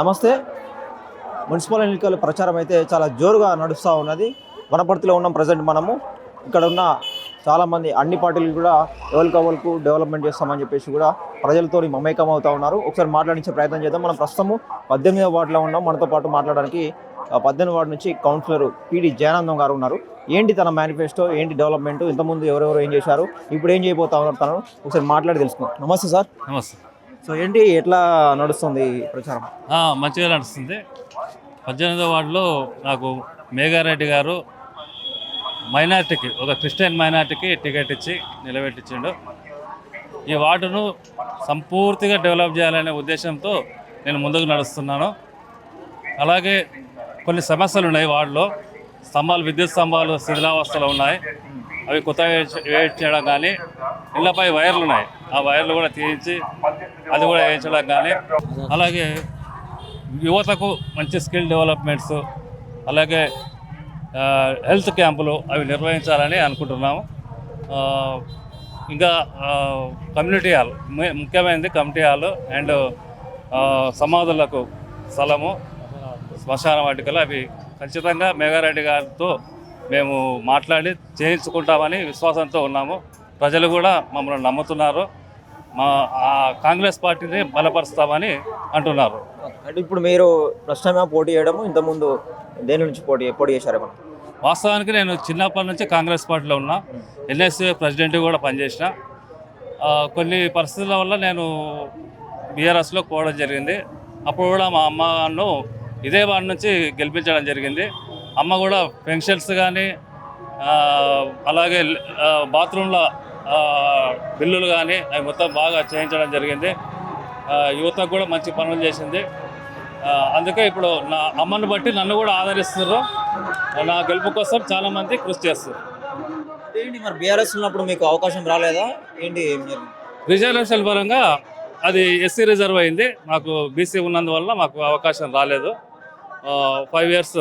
నమస్తే. మున్సిపల్ ఎన్నికల ప్రచారం అయితే చాలా జోరుగా నడుస్తూ ఉన్నది. వనపర్తిలో ఉన్నాం ప్రజెంట్ మనము. ఇక్కడ ఉన్న చాలామంది అన్ని పార్టీలు కూడా ఎవరికవరకు డెవలప్మెంట్ చేస్తామని చెప్పేసి కూడా ప్రజలతో మమేకం అవుతూ ఉన్నారు. ఒకసారి మాట్లాడించే ప్రయత్నం చేద్దాం. మనం ప్రస్తుతము 18వ వార్డులో ఉన్నాం. మనతో పాటు మాట్లాడడానికి 18వ వార్డు నుంచి కౌన్సిలర్ పిడి జయానందం గారు ఉన్నారు. ఏంటి తన మేనిఫెస్టో, ఏంటి డెవలప్మెంట్, ఇంతకుముందు ఎవరెవరు ఏం చేశారు, ఇప్పుడు ఏం చేయబోతా ఉన్నారు తను ఒకసారి మాట్లాడి తెలుసుకుందాం. నమస్తే సార్. నమస్తే. సో ఏంటి, ఎట్లా నడుస్తుంది ప్రచారం? మంచిగా నడుస్తుంది. 18వ వార్డులో నాకు మేఘారెడ్డి గారు మైనార్టీకి, ఒక క్రిస్టియన్ మైనార్టీకి టికెట్ ఇచ్చి నిలబెట్టించిండు. ఈ వార్డును సంపూర్తిగా డెవలప్ చేయాలనే ఉద్దేశంతో నేను ముందుకు నడుస్తున్నాను. అలాగే కొన్ని సమస్యలు ఉన్నాయి వార్డులో. విద్యుత్ స్తంభాలు శిథిలావస్థలో ఉన్నాయి. అవి కొత్తగా వేయించడం కానీ, ఇళ్లపై వైర్లు ఉన్నాయి, ఆ వైర్లు కూడా తీయించి అది కూడా వేయించడం కానీ, అలాగే యువతకు మంచి స్కిల్ డెవలప్మెంట్స్, అలాగే హెల్త్ క్యాంపులు అవి నిర్వహించాలని అనుకుంటున్నాము. ఇంకా కమ్యూనిటీ హాల్, ముఖ్యమైనది కమ్యూనిటీ హాల్ అండ్ సమాధులకు స్థలము, శ్మశాన వాటికలు అవి ఖచ్చితంగా మేఘారెడ్డి గారితో మేము మాట్లాడి చేయించుకుంటామని విశ్వాసంతో ఉన్నాము. ప్రజలు కూడా మమ్మల్ని నమ్ముతున్నారు. కాంగ్రెస్ పార్టీని బలపరుస్తామని అంటున్నారు. అంటే ఇప్పుడు మీరు ఫస్ట్ టైం పోటీ చేయడము, ఇంతకుముందు దేని నుంచి పోటీ చేశారు? వాస్తవానికి నేను చిన్నప్పటి నుంచి కాంగ్రెస్ పార్టీలో ఉన్నా. ఎన్ఎస్ఏ ప్రెసిడెంట్ కూడా పనిచేసిన. కొన్ని పరిస్థితుల వల్ల నేను బీఆర్ఎస్లో పోవడం జరిగింది. అప్పుడు కూడా మా అమ్మను ఇదే వార్డు నుంచి గెలిపించడం జరిగింది. అమ్మ కూడా పెన్షన్స్ కానీ, అలాగే బాత్రూంల బిల్లులు కానీ అవి మొత్తం బాగా చేయించడం జరిగింది. యువతకు కూడా మంచి పనులు చేసింది. అందుకే ఇప్పుడు నా అమ్మను బట్టి నన్ను కూడా ఆదరిస్తున్నారు. నా గెలుపు కోసం చాలామంది కృషి చేస్తారు. ఏంటి మరి బీఆర్ఎస్ ఉన్నప్పుడు మీకు అవకాశం రాలేదా ఏంటి? రిజర్వేషన్ పరంగా అది ఎస్సీ రిజర్వ్ అయింది. మాకు బీసీ ఉన్నందువల్ల మాకు అవకాశం రాలేదు. 5 years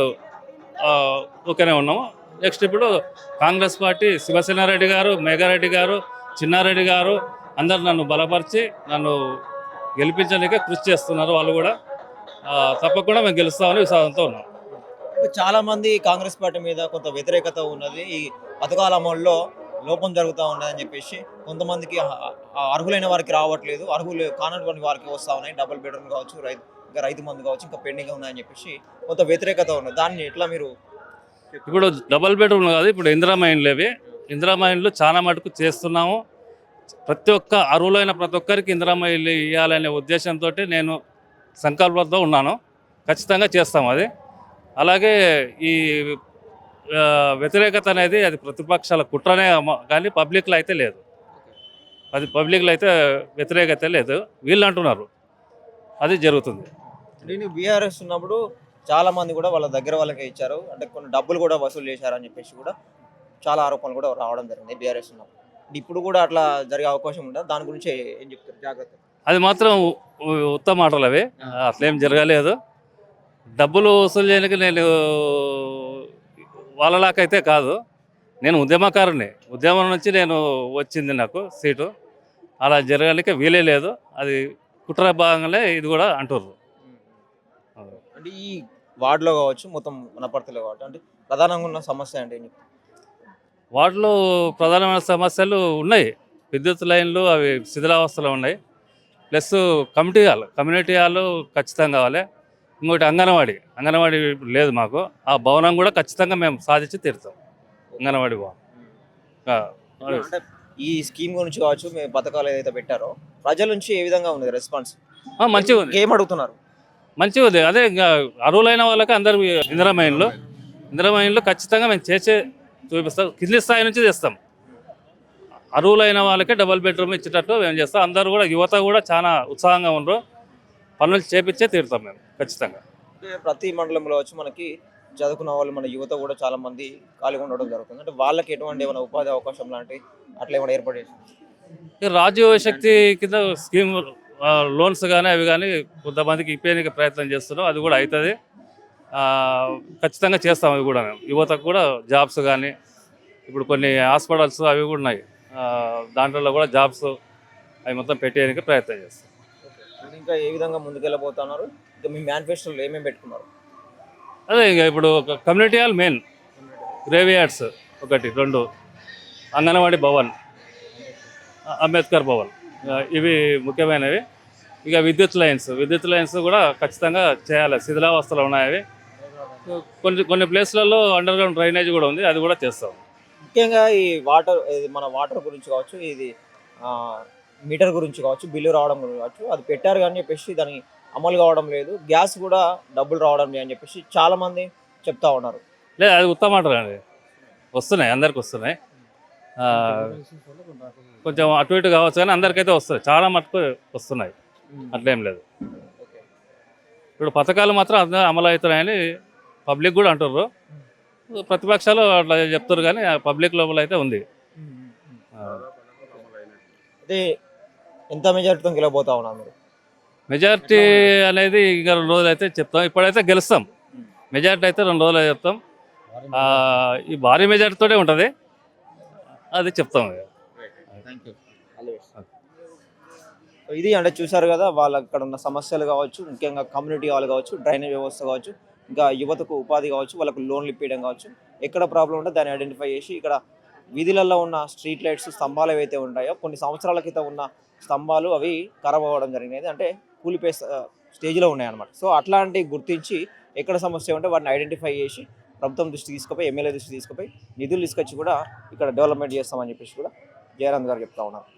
ఓకేనే ఉన్నాము. నెక్స్ట్ ఇప్పుడు కాంగ్రెస్ పార్టీ, శివసేనారెడ్డి గారు, మేఘారెడ్డి గారు, చిన్నారెడ్డి గారు అందరు నన్ను బలపరిచి నన్ను గెలిపించడానికి కృషి చేస్తున్నారు. వాళ్ళు కూడా తప్పకుండా మేము గెలుస్తామని విశ్వాసంతో ఉన్నాం. చాలామంది కాంగ్రెస్ పార్టీ మీద కొంత వ్యతిరేకత ఉన్నది. ఈ పథకాల అమల్లో లోపం జరుగుతూ ఉన్నదని చెప్పేసి కొంతమందికి అర్హులైన వారికి రావట్లేదు, అర్హులు కానటువంటి వారికి వస్తూ ఉన్నాయి. డబుల్ బెడ్రూమ్ కావచ్చు, రైతు మందు కావచ్చు, ఇంకా పెండింగ్ ఉన్నాయని చెప్పేసి కొంత వ్యతిరేకత ఉన్నది. దాన్ని ఎట్లా మీరు? ఇప్పుడు డబుల్ బెడ్రూమ్ కాదు, ఇప్పుడు ఇందిరా మైండ్లు. అవి ఇందిరా మైండ్లు చాలా మటుకు చేస్తున్నాము. ప్రతి ఒక్క అర్హులైన ప్రతి ఒక్కరికి ఇందిరా మైండ్లు ఇవ్వాలనే ఉద్దేశంతో నేను సంకల్పంతో ఉన్నాను. ఖచ్చితంగా చేస్తాము అది. అలాగే ఈ వ్యతిరేకత అనేది అది ప్రతిపక్షాల కుట్రనే కానీ పబ్లిక్లో అయితే లేదు. అది పబ్లిక్లో అయితే వ్యతిరేకత లేదు, వీళ్ళు అంటున్నారు. అది జరుగుతుంది. నేను బీఆర్ఎస్ ఉన్నప్పుడు చాలామంది కూడా వాళ్ళ దగ్గర వాళ్ళకే ఇచ్చారు, అంటే కొన్ని డబ్బులు కూడా వసూలు చేశారని చెప్పేసి కూడా చాలా ఆరోపణలు కూడా రావడం జరిగింది బీఆర్ఎస్ ఉన్నప్పుడు. ఇప్పుడు కూడా అట్లా జరిగే అవకాశం ఉండదు. దాని గురించి ఏం చెప్తారు? జాగ్రత్త. అది మాత్రం ఉత్తమ మాటలు అవి. అట్లేం జరగలేదు. డబ్బులు వసూలు చేయడానికి నేను వాళ్ళలాకైతే కాదు. నేను ఉద్యమకారుని. ఉద్యమం నుంచి నేను వచ్చింది నాకు సీటు. అలా జరగడానికి వీలే లేదు. అది కుట్ర భాగంగానే ఇది కూడా అంటారు. అంటే ఈ వార్డులో కావచ్చు, మొత్తం వనపర్తిలో కావచ్చు, అంటే ప్రధానంగా ఉన్న సమస్య అంటే ఏంటి? వాటిలో ప్రధానమైన సమస్యలు ఉన్నాయి. విద్యుత్ లైన్లు అవి శిథిలావస్థలో ఉన్నాయి. ప్లస్ కమ్యూనిటీ హాల్ ఖచ్చితంగా కావాలి. ఇంకోటి అంగన్వాడీ లేదు మాకు. ఆ భవనం కూడా ఖచ్చితంగా మేము సాధించి తీరుతాం. అంగన్వాడీ భవనం. అంటే ఈ స్కీమ్ గురించి కావచ్చు, మేము పథకాలు ఏదైతే పెట్టారో ప్రజల నుంచి ఏ విధంగా ఉంది రెస్పాన్స్? మంచిగా ఉంది. ఏం అడుగుతున్నారు? మంచిగా ఉంది. అదే అర్హులైన వాళ్ళకి అందరూ ఇందిరా మైండ్లు ఖచ్చితంగా మేము చూపిస్తాం. కింది స్థాయి నుంచి తెస్తాం. అర్హులైన వాళ్ళకి డబుల్ బెడ్రూమ్ ఇచ్చేటట్టు మేము చేస్తాం. అందరూ కూడా యువత కూడా చాలా ఉత్సాహంగా ఉండరు. పనులు చేపించే తీరుతాం మేము ఖచ్చితంగా. ప్రతి మండలంలో వచ్చి మనకి చదువుకున్న వాళ్ళు, మన యువత కూడా చాలా మంది ఖాళీగా ఉండడం జరుగుతుంది. అంటే వాళ్ళకి ఎటువంటి ఏమైనా ఉపాధి అవకాశం లాంటి అట్లా ఏమైనా ఏర్పాటు చేసి రాజీవ్ శక్తి కింద స్కీమ్ లోన్స్ కానీ అవి కానీ కొంతమందికి ఇప్పేందుకు ప్రయత్నం చేస్తున్నాం. అది కూడా అవుతుంది. ఖచ్చితంగా చేస్తాం. అవి కూడా మేము యువతకు కూడా జాబ్స్ కానీ, ఇప్పుడు కొన్ని హాస్పిటల్స్ అవి కూడా ఉన్నాయి. దాంట్లో కూడా జాబ్స్ అవి మొత్తం పెట్టేయడానికి ప్రయత్నం చేస్తాం. ఇంకా ఏ విధంగా ముందుకెళ్ళబోతున్నారు? ఇక మీ మేనిఫెస్టోలో ఏమేమి పెట్టుకున్నారు? అదే ఇక ఇప్పుడు ఒక community hall main, gravy yards ఒకటి, 2 అంగన్వాడీ భవన్, అంబేద్కర్ భవన్, ఇవి ముఖ్యమైనవి. ఇక విద్యుత్ లైన్స్ కూడా ఖచ్చితంగా చేయాలి. శిథిలావస్థలో ఉన్నాయి అవి. కొన్ని ప్లేస్లలో అండర్ గ్రౌండ్ డ్రైనేజ్ కూడా ఉంది, అది కూడా చేస్తాం. ముఖ్యంగా ఈ వాటర్, ఇది మన వాటర్ గురించి కావచ్చు, ఇది మీటర్ గురించి కావచ్చు, బిల్లు రావడం గురించి కావచ్చు, అది పెట్టారు కానీ చెప్పేసి దాని అమలు కావడం లేదు. గ్యాస్ కూడా డబ్బులు రావడం లేదు అని చెప్పేసి చాలామంది చెప్తా ఉన్నారు. లేదు, అది ఉత్తమ మాట అండి. వస్తున్నాయి, అందరికి వస్తున్నాయి. ఆ, కొంచెం అటు ఇటు కావచ్చు కానీ అందరికైతే వస్తాయి, చాలా మటుకు వస్తున్నాయి, అట్లేం లేదు. ఇప్పుడు పథకాలు మాత్రం అమలు అవుతున్నాయని పబ్లిక్ కూడా అంటుర్రు. ప్రతిపక్షాలు అట్లా చెప్తారు కానీ పబ్లిక్ లోపల అయితే ఉంది. అయితే ఎంత మెజారిటీతో గెలవబోతా ఉన్నారు మీరు? మెజారిటీ అనేది ఇంకా 2 రోజులు అయితే చెప్తాం. ఇప్పుడైతే గెలుస్తాం. మెజారిటీ అయితే 2 రోజులు చెప్తాం. ఈ భారీ మెజారిటీతోనే ఉంటుంది, అది చెప్తాం. ఇది అంటే చూసారు కదా, వాళ్ళ అక్కడ ఉన్న సమస్యలు కావచ్చు, ముఖ్యంగా కమ్యూనిటీ హాల్ కావచ్చు, డ్రైనేజ్ వ్యవస్థ కావచ్చు, ఇంకా యువతకు ఉపాధి కావచ్చు, వాళ్ళకు లోన్లు ఇప్పించడం కావచ్చు, ఎక్కడ ప్రాబ్లం ఉంటే దాన్ని ఐడెంటిఫై చేసి ఇక్కడ వీధులలో ఉన్న స్ట్రీట్ లైట్స్ స్తంభాలు ఏవైతే ఉంటాయో కొన్ని సంవత్సరాల క్రితం ఉన్న స్తంభాలు అవి ఖరాబ్ అవ్వడం జరిగినది, అంటే కూలిపోయే స్టేజ్లో ఉన్నాయన్నమాట. సో అట్లాంటివి గుర్తించి ఎక్కడ సమస్య ఉంటే వాటిని ఐడెంటిఫై చేసి ప్రభుత్వం దృష్టికి తీసుకుపోయి, ఎమ్మెల్యే దృష్టికి తీసుకుపోయి నిధులు తీసుకొచ్చి కూడా ఇక్కడ డెవలప్మెంట్ చేస్తామని చెప్పేసి కూడా జయరామ్ గారు చెప్తా ఉన్నారు.